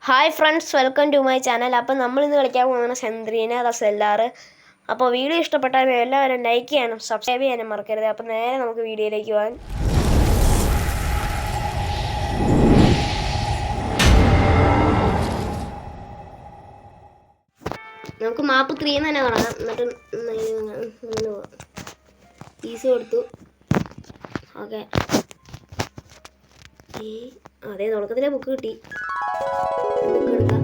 Hi friends, welcome to my channel. അപ്പോൾ നമ്മളിന്ന് കളിക്കാൻ പോകുന്ന സെൻട്രീന റസെല്ലാറ്. അപ്പോൾ വീഡിയോ ഇഷ്ടപ്പെട്ടാൽ എല്ലാവരും ലൈക്ക് ചെയ്യാനും സബ്സ്ക്രൈബ് ചെയ്യാനും മറക്കരുത്. അപ്പോൾ നേരെ നമുക്ക് വീഡിയോയിലേക്ക് പോകാൻ. നമുക്ക് മാപ്പ് 3 തന്നെ തുടങ്ങാം. എന്നിട്ട് അങ്ങനെ പോവാം. ഈസി കൊടുത്തു. ഓക്കെ, അതെ തുടക്കത്തിലെ ബുക്ക് കിട്ടി. ബുക്ക് എടുക്കാം.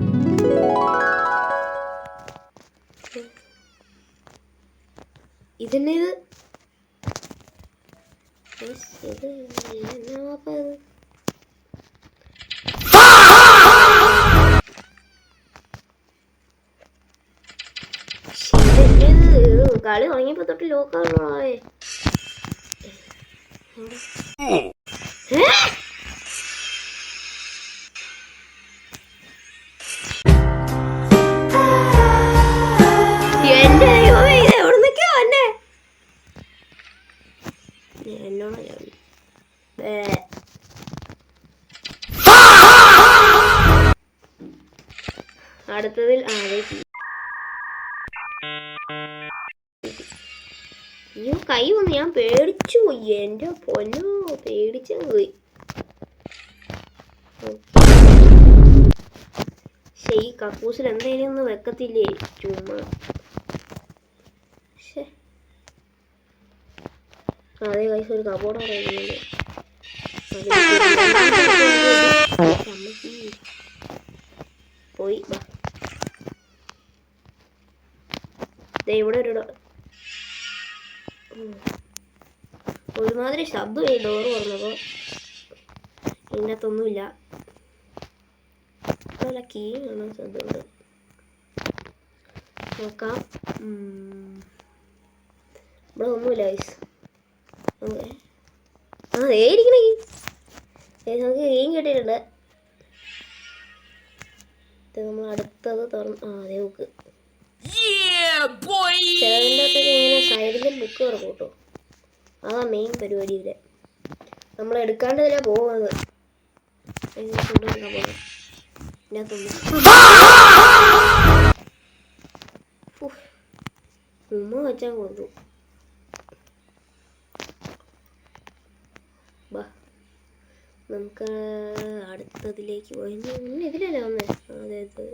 ഇതിന് കളി തുടങ്ങിയപ്പോ തൊട്ട് ലോക്കാണേ. അടുത്തതിൽ അയ്യോ കൈ വന്ന് ഞാൻ പേടിച്ചു പോയി. എൻ്റെ പൊന്നോ, പേടിച്ചു പോയി. പക്ഷെ ഈ കക്കൂസിൽ എന്തെങ്കിലും ഒന്ന് വെക്കത്തില്ലേ ചുമ്മാ. അതേ കൈസ് ഒരു കബോർഡ് അറിയുന്നുണ്ട്. പോയി ഇവിടെ ഒരുമാതിരി ശബ്ദമായി ഡോറ് തുറന്നപ്പോ. ഇതിനകത്തൊന്നുമില്ല. നല്ല കീ കാണാൻ ശബ്ദമുണ്ട്. നോക്കാം. ഇവിടെ ഒന്നുമില്ല ഗൈസ്. ഇരിക്കണേ നമുക്ക് ഗെയിം കിട്ടിയിട്ടുണ്ട്. നമ്മൾ അടുത്തത് തുറന്ന് അതേ ബുക്ക്. ചിലതിൻ്റെ അകത്തൊക്കെ ഇങ്ങനെ സൈഡിൽ ബുക്ക് തുറക്കും കേട്ടോ. അതാ മെയിൻ പരിപാടി. ഇതിലെ നമ്മൾ എടുക്കാണ്ട് ഇതിലെ പോകുന്നത്. ഉമ്മ വെച്ചാൽ കൊടുത്തു. നമുക്ക് അടുത്തതിലേക്ക് പോയി. ഇതിലല്ലേ വന്നേ? അതായത്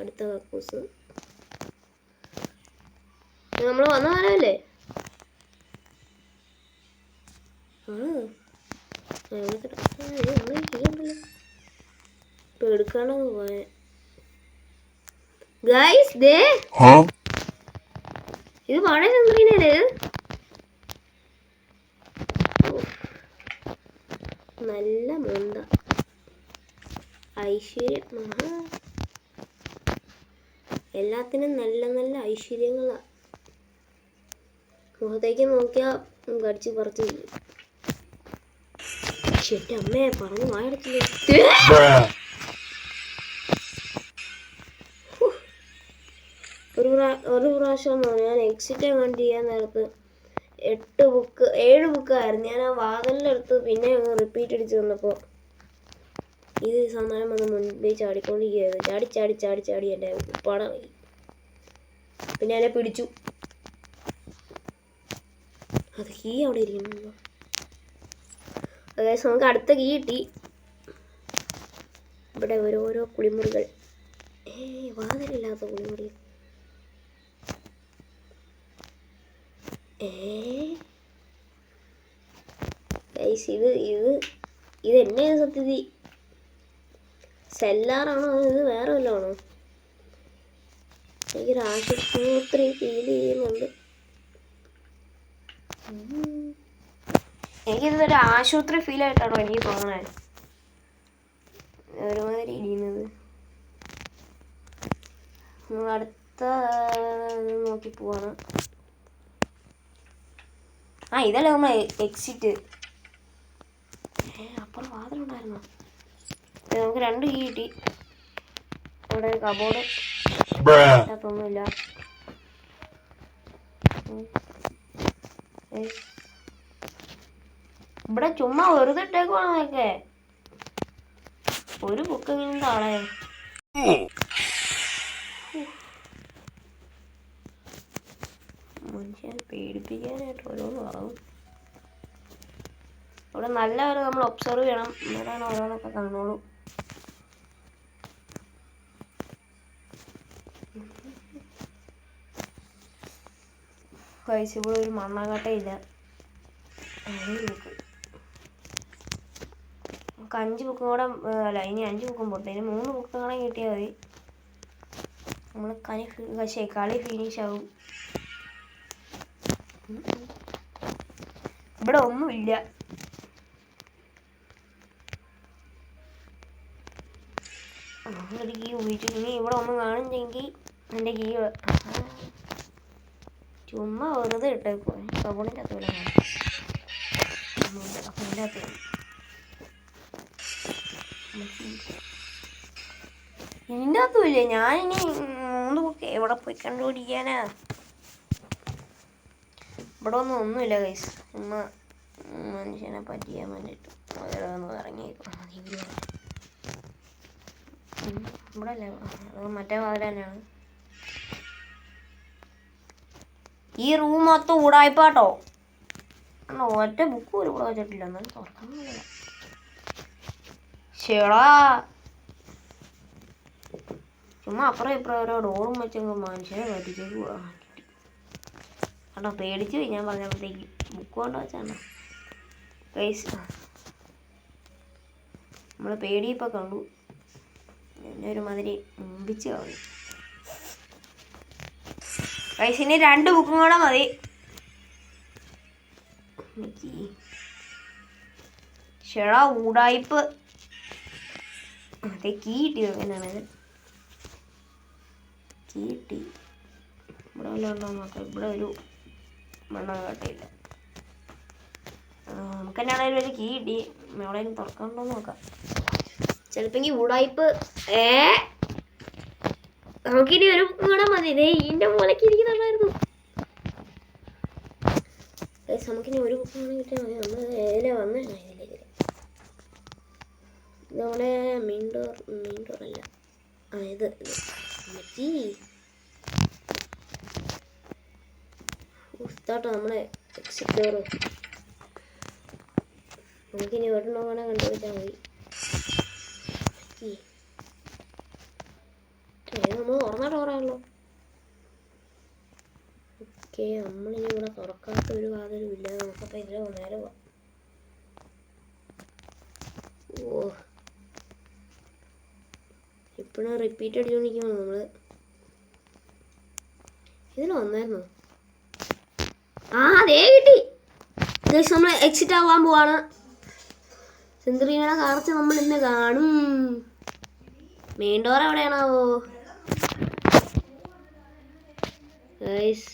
അടുത്ത കക്കൂസ് നമ്മൾ വന്ന കാലമല്ലേ? ഇപ്പൊ എടുക്കാണ്ടൊന്ന് പോയെ ഗൈസ്. ഇത് പഴയ ചന്ദ്രീനല്ലേ? നല്ല മുണ്ട ഐശ്വര്യം. എല്ലാത്തിനും നല്ല നല്ല ഐശ്വര്യങ്ങളാ. മുഖത്തേക്ക് നോക്കിയാ കടിച്ച് പറിച്ച് ശരി. അമ്മയെ പറഞ്ഞു വായടക്കില്ലേ. ഒരു പ്രാവശ്യം ഞാൻ എക്സിറ്റ് കണ്ട് ചെയ്യാൻ നേരത്ത് 7 ബുക്കായിരുന്നു. ഞാൻ ആ വാതിലെടുത്ത് പിന്നെ റിപ്പീറ്റ് അടിച്ച് വന്നപ്പോൾ ഇത് സാധനം വന്ന് മുൻപേ ചാടിക്കൊണ്ടിരിക്കുകയായിരുന്നു. ചാടി ചാടി ചാടി ചാടി എൻ്റെ ഉപ്പാടായി. പിന്നെ എന്നെ പിടിച്ചു. അത് കീ അവിടെ ഇരിക്കുന്നു. അതായത് നമുക്ക് അടുത്ത കീ കിട്ടി. ഇവിടെ ഓരോരോ കുളിമുറികൾ. വാതിലില്ലാത്ത കുളിമുറി. ഇത് എന്നെ സത്യത്തിൽ സെല്ലാറാണോ ഇത് വേറെ വല്ലതാണോ? എനിക്കൊരു ആശുപത്രി ഫീൽ ചെയ്യുന്നുണ്ട്. എനിക്കിതൊരു ആശുപത്രി ഫീൽ ആയിട്ടാണോ എനിക്ക് തോന്നണേ. ഒരുമാതിരി ഇരിക്കുന്നത്. നമ്മൾ അടുത്ത നോക്കി പോവാണ്. ഇതല്ലേ നമ്മൾ എക്സിറ്റ്. അപ്പുറം വാതിലുണ്ടായിരുന്നോ? നമുക്ക് 2 കീ കിട്ടി. അവിടെ ഒരു കബോർഡ് അതൊന്നുമില്ല. ഇവിടെ ചുമ്മാ വെറുതെ ഇട്ടേക്കുവാണോ? ഒരു ബുക്കെങ്കിലും താളെ. മനുഷ്യനെ പേടിപ്പിക്കാനായിട്ട് ഓരോന്ന് പറയും. അവിടെ നല്ലവരെ നമ്മൾ ഒബ്സർവ് ചെയ്യണം, എന്നാലാണ് ഓരോന്നൊക്കെ കാണുള്ളൂ. കഴിച്ച് ഇവിടെ ഒരു മണ്ണാകട്ടയില്ല. ബുക്ക് നമുക്ക് 5 ബുക്കും കൂടെ അല്ല, ഇനി 5 ബുക്കും പോട്ടെ, ഇനി 3 ബുക്കും കൂടെ കിട്ടിയാൽ മതി. നമ്മൾ കളി ഫിനിഷ് ആവും. ഇവിടെ ഒന്നുമില്ല. ഒരു കീ ഉപയോഗിച്ചു. ഇനി ഇവിടെ ഒന്നും കാണുന്നെങ്കിൽ എൻ്റെ കീ ചുമ്മാ വെറുതെ ഇട്ടേക്കോ. സബോണിൻ്റെ അകത്ത് ഇവിടെ അതിൻ്റെ അകത്ത് ഇതിൻ്റെ അകത്തുമില്ലേ. ഞാനിനി 3 ബുക്ക് എവിടെ പോയി കണ്ടുപിടിക്കാനാ? ഇവിടെ ഒന്നുമില്ല ഗൈസ്. ചുമ്മാ മനുഷ്യനെ പറ്റിയാൻ വേണ്ടിയിട്ട് അവിടെ ഒന്ന് ഇറങ്ങിയേക്കും. ഇവിടെ അല്ലേ, അത് മറ്റേ വാതിൽ തന്നെയാണ്. ഈ റൂം മൊത്തം ഊടായിപ്പാട്ടോ. ഒറ്റ ബുക്ക് പോലും ഇവിടെ വെച്ചിട്ടില്ല. എന്നാലും തുറക്കുന്നില്ല. ചേടാ ചുമ്മാ അപ്പുറം ഇപ്പുറം ഓരോ ഡോറും വെച്ചെങ്കിൽ മനുഷ്യനെ പറ്റിച്ചേക്ക് പോകാൻ കേട്ടോ. പേടിച്ചു പോയി ഞാൻ പറഞ്ഞപ്പോഴത്തേക്ക്. ബുക്ക് കൊണ്ട് വെച്ചാണോ ഗൈസ്. നമ്മൾ പേടിയിപ്പോൾ കണ്ടു. എന്നെ ഒരുമാതിരി മുമ്പിച്ച് കളഞ്ഞു ഗൈസ്. ഇനി 2 ബുക്കും കൂടെ മതി. ചേടാ ഊടായിപ്പ്. അതെ കീ കിട്ടിയോ? എങ്ങനെയാണത് കീ കിട്ടി? ഇവിടെ വല്ല ഉണ്ടോ നോക്കാം. ഇവിടെ ഒരു മണ്ണാകട്ടയില്ല. നമുക്ക് തന്നെയാണേലും ഒരു കീ കിട്ടി. എവിടെയും തുറക്കണ്ടോ നോക്കാം. ചിലപ്പോൾ ഊടായിപ്പ്. നമുക്കിനി ഒരു കൂടെ മതി. ഇതേ ഇതിൻ്റെ മൂലയ്ക്ക് ഇരിക്കുന്നുണ്ടായിരുന്നു. നമുക്കിനി ഒരു ബുക്ക് കൂടെ കിട്ടിയാൽ മതി. നമ്മൾ ഏതിലെ വന്നേ ഇതിലേക്ക്. നമ്മുടെ മെയിൻ ഡോർ അല്ല, ഇത് ഉസ്താട്ടോ നമ്മുടെ എക്സിറ്റ് ഡോറ്. നമുക്കിനി ഒരെണ്ണം കൂടെ കണ്ടുപിടിച്ചാൽ മതി. നമ്മൾ തുറന്ന ഡോറാണല്ലോ. ഓക്കെ, നമ്മളിനി ഇവിടെ തുറക്കാത്ത ഒരു വാതിലും ഇല്ല. നമുക്കപ്പോൾ ഇതിലെ നേരെ പോവാം. ഓ ഇപ്പോഴും റിപ്പീറ്റ് അടിച്ചുകൊണ്ടിരിക്കുകയാണ് നമ്മൾ. ഇതിൽ വന്നായിരുന്നോ? അതേ കിട്ടി. നമ്മൾ എക്സിറ്റ് ആവാൻ പോവാണ്. സെന്ത്രീനെ കാണിച്ച് നമ്മൾ ഇന്ന് കാണും. മെയിൻ ഡോർ എവിടെയാണാവോ ഗൈസ്?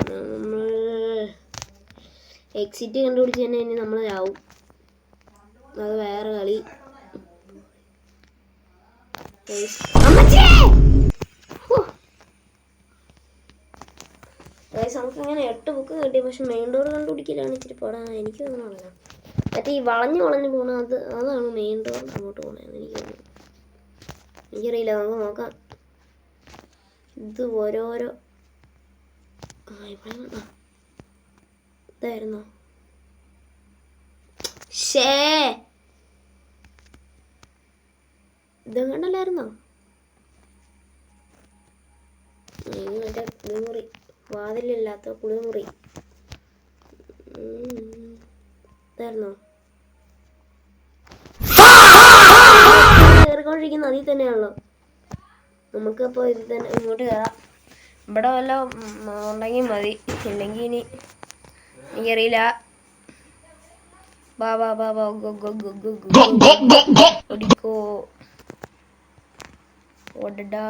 നമ്മൾ എക്സിറ്റ് കണ്ടുപിടിച്ച് തന്നെ ഇനി നമ്മൾ ആവും. അത് വേറെ കളി. നമുക്കിങ്ങനെ 8 ബുക്ക് കിട്ടി. പക്ഷെ മെയിൻ ഡോർ കണ്ടുപിടിക്കലാണ് ഇച്ചിരി പാടാണ്. എനിക്ക് തോന്നുന്നു മറ്റേ ഈ വളഞ്ഞു പോകണം. അതാണ് മെയിൻ ഡോർ അങ്ങോട്ട് പോകണമെന്ന് എനിക്കറിയില്ല. നമുക്ക് നോക്കാം. ഇത് ഓരോരോ ഇതായിരുന്നോ? ഇതും കണ്ടല്ലായിരുന്നോ? മറ്റേ കുളിമുറി, വാതിലില്ലാത്ത കുളിമുറി ഇതായിരുന്നോ? കയറിക്കൊണ്ടിരിക്കുന്ന അതിൽ തന്നെയാണല്ലോ. നമുക്കപ്പോൾ ഇതിൽ തന്നെ ഇങ്ങോട്ട് കയറാം. ഇവിടെ വല്ല ഉണ്ടെങ്കിൽ മതി, ഇല്ലെങ്കിൽ ഇനി എനിക്കറിയില്ല. ബാ ബാ ബാ ബാ go go go go go ഓടിക്കോ. ഓടടാ.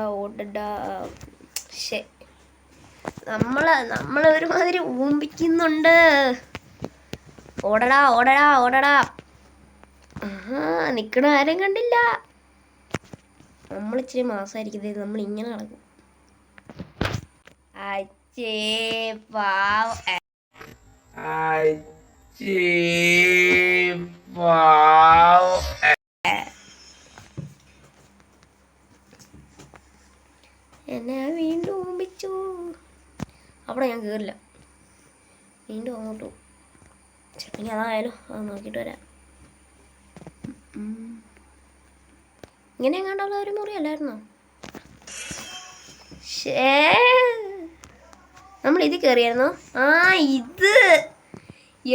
നമ്മളെ ഒരുമാതിരി ഊമ്പിക്കുന്നുണ്ട്. ഓടടാ. നിക്കണ ആരും കണ്ടില്ല. നമ്മളിച്ചിരി മാസമായിരിക്കുന്നത്. നമ്മൾ ഇങ്ങനെ നടക്കും. അച്ഛേ പാവ. അവിടെ ഞാൻ കയറില്ല, വീണ്ടും അങ്ങോട്ട് പോകും. ഇനി അതായാലും അത് നോക്കിയിട്ട് വരാം. ഇങ്ങനെ എങ്ങാണ്ടുള്ള ഒരു മുറിയല്ലായിരുന്നോ? നമ്മൾ ഇതിൽ കയറിയായിരുന്നോ? ആ ഇത്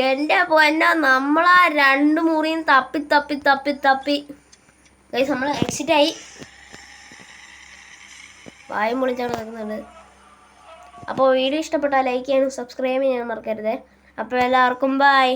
എൻ്റെ പൊന്നോ, നമ്മളാ 2 മുറിയും തപ്പി തപ്പി തപ്പി തപ്പി ഗൈസ് നമ്മൾ എക്സിറ്റായി. വായും പൊളിച്ചാണ് നടക്കുന്നുണ്ട്. അപ്പോൾ വീഡിയോ ഇഷ്ടപ്പെട്ടാൽ ലൈക്ക് ചെയ്യാനും സബ്സ്ക്രൈബ് ചെയ്യാനും മറക്കരുത്. അപ്പോൾ എല്ലാവർക്കും ബൈ.